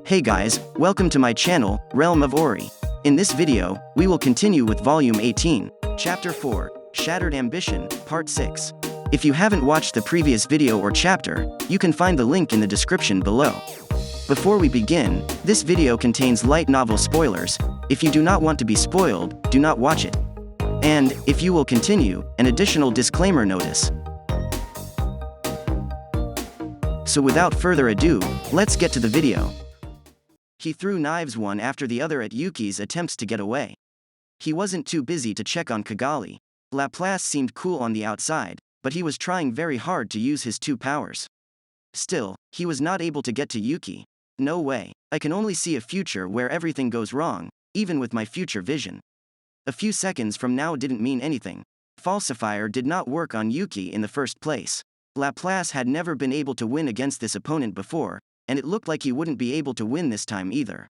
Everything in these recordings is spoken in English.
Hey guys, welcome to my channel, Realm of Ori. In this video, we will continue with Volume 18, Chapter 4, Shattered Ambition, Part 6. If you haven't watched the previous video or chapter, you can find the link in the description below. Before we begin, this video contains light novel spoilers. If you do not want to be spoiled, do not watch it. And, if you will continue, an additional disclaimer notice. So without further ado, let's get to the video. He threw knives one after the other at Yuki's attempts to get away. He wasn't too busy to check on Kigali. Laplace seemed cool on the outside, but he was trying very hard to use his two powers. Still, he was not able to get to Yuki. No way, I can only see a future where everything goes wrong, even with my future vision. A few seconds from now didn't mean anything. Falsifier did not work on Yuki in the first place. Laplace had never been able to win against this opponent before, and it looked like he wouldn't be able to win this time either.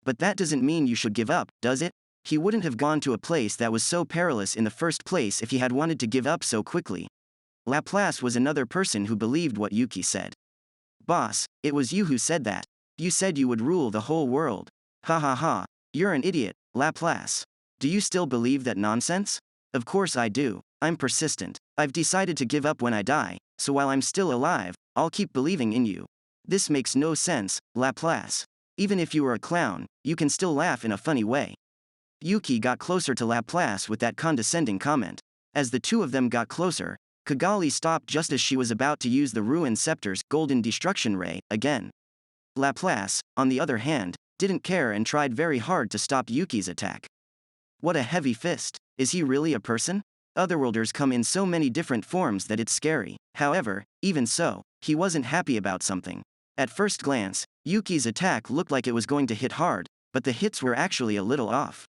But that doesn't mean you should give up, does it? He wouldn't have gone to a place that was so perilous in the first place if he had wanted to give up so quickly. Laplace was another person who believed what Yuki said. Boss, it was you who said that. You said you would rule the whole world. Ha ha ha, you're an idiot, Laplace. Do you still believe that nonsense? Of course I do, I'm persistent. I've decided to give up when I die, so while I'm still alive, I'll keep believing in you. This makes no sense, Laplace. Even if you were a clown, you can still laugh in a funny way. Yuki got closer to Laplace with that condescending comment. As the two of them got closer, Kigali stopped just as she was about to use the Ruin Scepter's golden destruction ray again. Laplace, on the other hand, didn't care and tried very hard to stop Yuki's attack. What a heavy fist. Is he really a person? Otherworlders come in so many different forms that it's scary. However, even so, he wasn't happy about something. At first glance, Yuki's attack looked like it was going to hit hard, but the hits were actually a little off.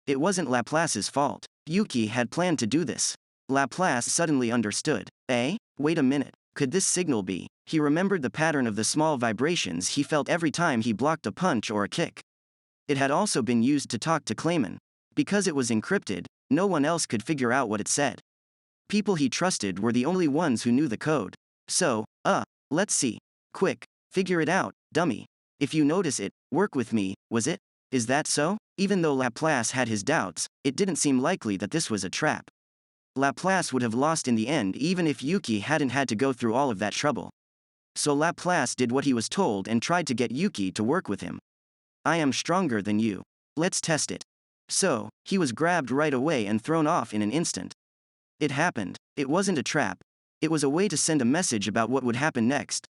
It wasn't Laplace's fault. Yuki had planned to do this. Laplace suddenly understood. Wait a minute. Could this signal be? He remembered the pattern of the small vibrations he felt every time he blocked a punch or a kick. It had also been used to talk to Clayman. Because it was encrypted, no one else could figure out what it said. People he trusted were the only ones who knew the code. So, let's see. Quick, figure it out, dummy. If you notice it, work with me, was it? Is that so? Even though Laplace had his doubts, it didn't seem likely that this was a trap. Laplace would have lost in the end even if Yuki hadn't had to go through all of that trouble. So Laplace did what he was told and tried to get Yuki to work with him. I am stronger than you. Let's test it. So, he was grabbed right away and thrown off in an instant. It happened. It wasn't a trap. It was a way to send a message about what would happen next.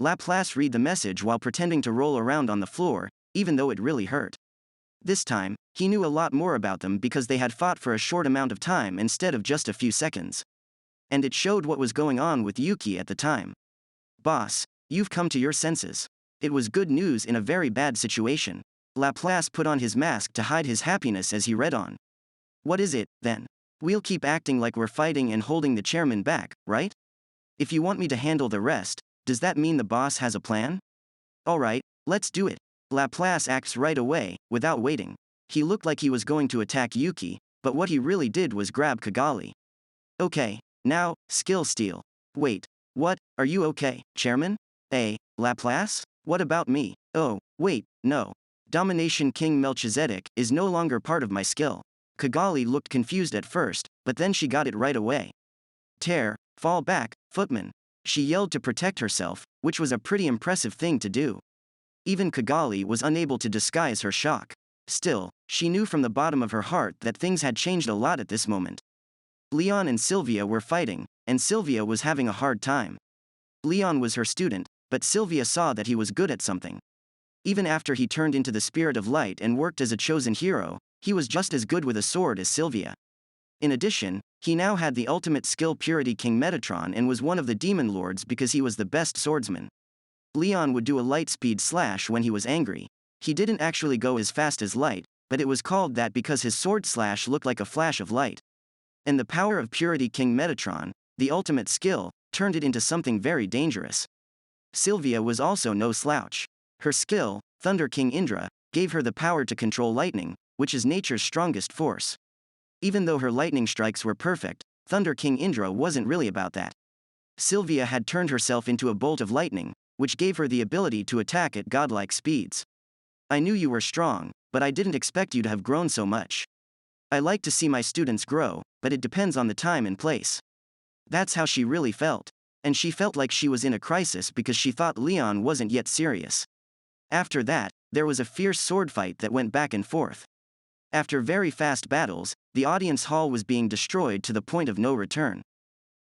Laplace read the message while pretending to roll around on the floor, even though it really hurt. This time, he knew a lot more about them because they had fought for a short amount of time instead of just a few seconds. And it showed what was going on with Yuki at the time. Boss, you've come to your senses. It was good news in a very bad situation. Laplace put on his mask to hide his happiness as he read on. What is it, then? We'll keep acting like we're fighting and holding the chairman back, right? If you want me to handle the rest, does that mean the boss has a plan? Alright, let's do it. Laplace acts right away, without waiting. He looked like he was going to attack Yuki, but what he really did was grab Kigali. Okay, now, skill steal. Wait, what, are you okay, chairman? Laplace? What about me? Oh, wait, no. Domination King Melchizedek is no longer part of my skill. Kigali looked confused at first, but then she got it right away. Tear, fall back, footman. She yelled to protect herself, which was a pretty impressive thing to do. Even Kigali was unable to disguise her shock. Still, she knew from the bottom of her heart that things had changed a lot at this moment. Leon and Sylvia were fighting, and Sylvia was having a hard time. Leon was her student, but Sylvia saw that he was good at something. Even after he turned into the spirit of light and worked as a chosen hero, he was just as good with a sword as Sylvia. In addition, he now had the ultimate skill Purity King Metatron and was one of the demon lords because he was the best swordsman. Leon would do a light speed slash when he was angry. He didn't actually go as fast as light, but it was called that because his sword slash looked like a flash of light. And the power of Purity King Metatron, the ultimate skill, turned it into something very dangerous. Sylvia was also no slouch. Her skill, Thunder King Indra, gave her the power to control lightning, which is nature's strongest force. Even though her lightning strikes were perfect, Thunder King Indra wasn't really about that. Sylvia had turned herself into a bolt of lightning, which gave her the ability to attack at godlike speeds. I knew you were strong, but I didn't expect you to have grown so much. I like to see my students grow, but it depends on the time and place. That's how she really felt. And she felt like she was in a crisis because she thought Leon wasn't yet serious. After that, there was a fierce sword fight that went back and forth. After very fast battles, the audience hall was being destroyed to the point of no return.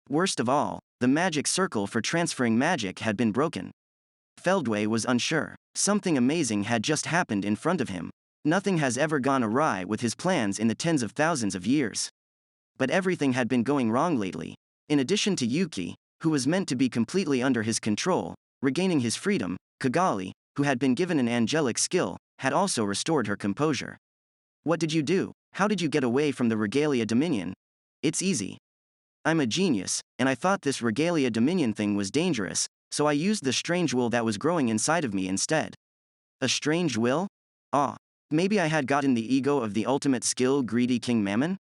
Worst of all, the magic circle for transferring magic had been broken. Feldway was unsure. Something amazing had just happened in front of him. Nothing has ever gone awry with his plans in the tens of thousands of years. But everything had been going wrong lately. In addition to Yuki, who was meant to be completely under his control, regaining his freedom, Kigali, who had been given an angelic skill, had also restored her composure. What did you do? How did you get away from the Regalia Dominion? It's easy. I'm a genius, and I thought this Regalia Dominion thing was dangerous, so I used the strange will that was growing inside of me instead. A strange will? Ah. Maybe I had gotten the ego of the ultimate skill greedy King Mammon?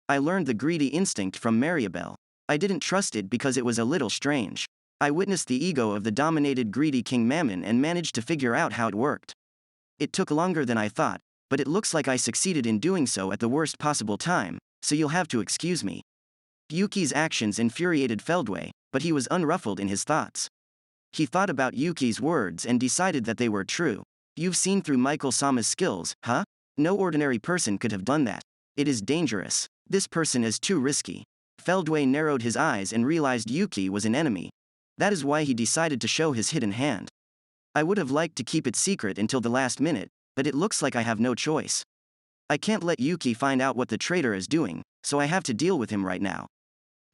I learned the greedy instinct from Mariabelle. I didn't trust it because it was a little strange. I witnessed the ego of the dominated greedy King Mammon and managed to figure out how it worked. It took longer than I thought, but it looks like I succeeded in doing so at the worst possible time, so you'll have to excuse me. Yuki's actions infuriated Feldway, but he was unruffled in his thoughts. He thought about Yuki's words and decided that they were true. You've seen through Michael-sama's skills, huh? No ordinary person could have done that. It is dangerous. This person is too risky. Feldway narrowed his eyes and realized Yuki was an enemy. That is why he decided to show his hidden hand. I would have liked to keep it secret until the last minute, but it looks like I have no choice. I can't let Yuki find out what the traitor is doing, so I have to deal with him right now.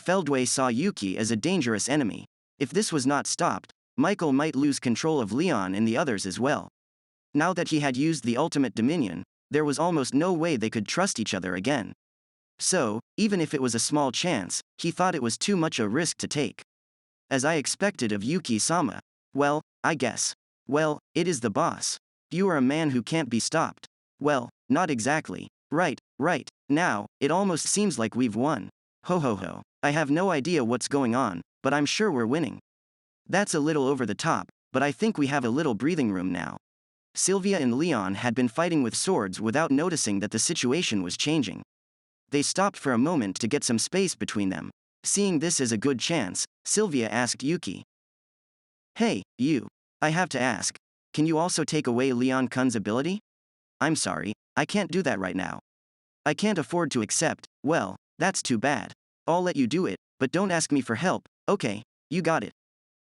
Feldway saw Yuki as a dangerous enemy. If this was not stopped, Michael might lose control of Leon and the others as well. Now that he had used the ultimate dominion, there was almost no way they could trust each other again. So, even if it was a small chance, he thought it was too much a risk to take. As I expected of Yuki-sama. Well, I guess. Well, it is the boss. You are a man who can't be stopped. Well, not exactly. Right. Now, it almost seems like we've won. Ho ho ho. I have no idea what's going on, but I'm sure we're winning. That's a little over the top, but I think we have a little breathing room now. Sylvia and Leon had been fighting with swords without noticing that the situation was changing. They stopped for a moment to get some space between them. Seeing this as a good chance, Sylvia asked Yuki. Hey, you. I have to ask. Can you also take away Leon Kun's ability? I'm sorry, I can't do that right now. I can't afford to accept. Well, that's too bad. I'll let you do it, but don't ask me for help. Okay, you got it.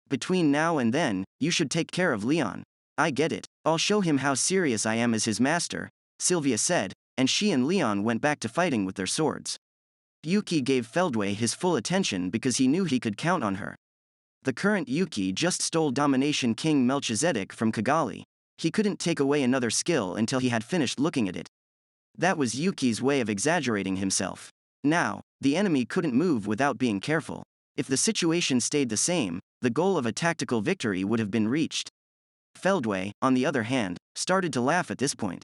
Between now and then, you should take care of Leon. I get it. I'll show him how serious I am as his master, Sylvia said, and she and Leon went back to fighting with their swords. Yuki gave Feldway his full attention because he knew he could count on her. The current Yuki just stole Domination King Melchizedek from Kigali. He couldn't take away another skill until he had finished looking at it. That was Yuki's way of exaggerating himself. Now, the enemy couldn't move without being careful. If the situation stayed the same, the goal of a tactical victory would have been reached. Feldway, on the other hand, started to laugh at this point.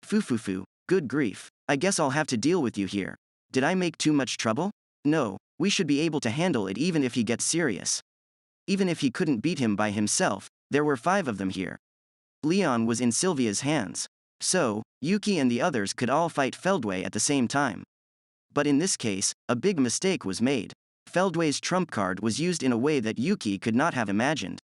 Foo, good grief. I guess I'll have to deal with you here. Did I make too much trouble? No, we should be able to handle it even if he gets serious. Even if he couldn't beat him by himself, there were 5 of them here. Leon was in Sylvia's hands. So, Yuki and the others could all fight Feldway at the same time. But in this case, a big mistake was made. Feldway's trump card was used in a way that Yuki could not have imagined.